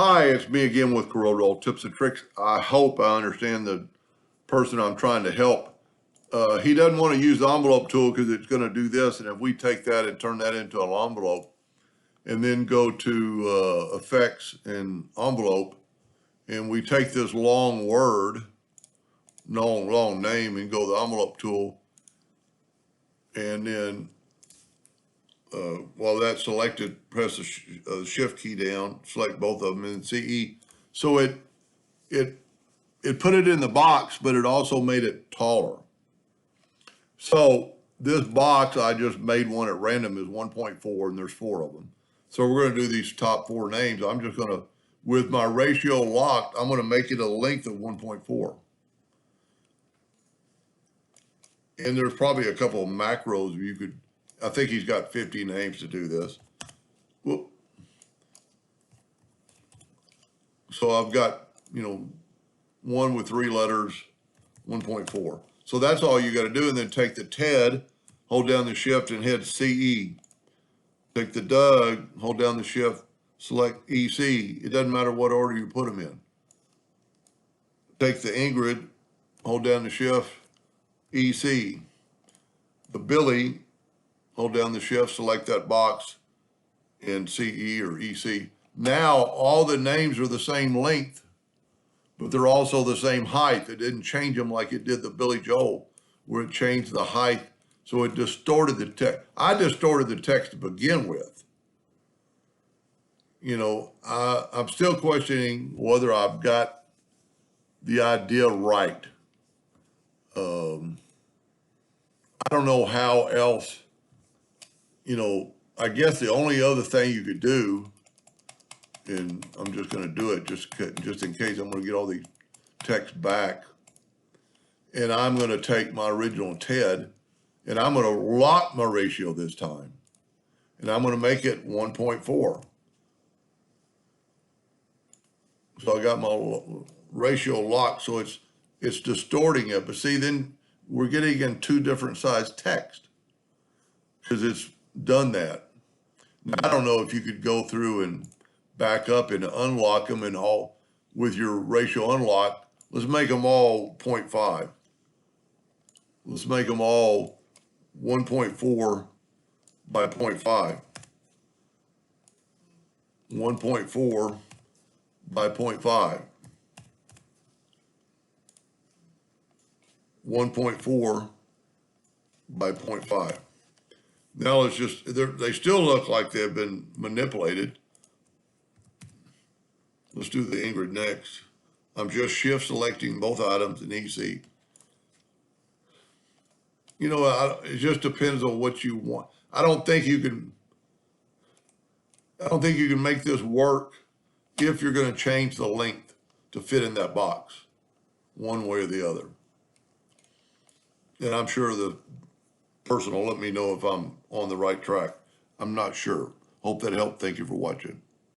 Hi, it's me again with Corel Tips and Tricks. I hope I understand the person I'm trying to help. He doesn't want to use the envelope tool because it's going to do this. And if we take that and turn that into an envelope and then go to effects and envelope, and we take this long word, long name, and go to the envelope tool, and then while that's selected, press the shift key down, select both of them, and CE. So it put it in the box, but it also made it taller. So this box, I just made one at random, is 1.4, and there's 4 of them. So we're going to do these top 4 names. I'm just going to, with my ratio locked, I'm going to make it a length of 1.4. And there's probably a couple of macros you could, I think he's got 50 names to do this. Whoop. So I've got, one with 3 letters, 1.4. So that's all you got to do. And then take the Ted, hold down the shift and hit CE. Take the Doug, hold down the shift, select EC. It doesn't matter what order you put them in. Take the Ingrid, hold down the shift, EC. The Billy, hold down the shift, select that box, and CE or EC. Now all the names are the same length, but they're also the same height. It didn't change them like it did the Billy Joel, where it changed the height. So it distorted the text. I distorted the text to begin with. I'm still questioning whether I've got the idea right. I don't know how else, I guess the only other thing you could do, and I'm just going to do it just in case I'm going to get all these texts back. And I'm going to take my original TED and I'm going to lock my ratio this time. And I'm going to make it 1.4. So I got my ratio locked, so it's distorting it. But see, then we're getting in 2 different size text because it's done that. Now, I don't know if you could go through and back up and unlock them and all with your ratio unlock. Let's make them all 0.5. Let's make them all 1.4 by 0.5. 1.4 by 0.5. 1.4 by 0.5. Now it's just, they still look like they've been manipulated. Let's do the Ingrid next. I'm just shift selecting both items in EC. It just depends on what you want. I don't think you can make this work if you're going to change the length to fit in that box, one way or the other. And I'm sure the person will let me know if I'm on the right track. I'm not sure. Hope that helped. Thank you for watching.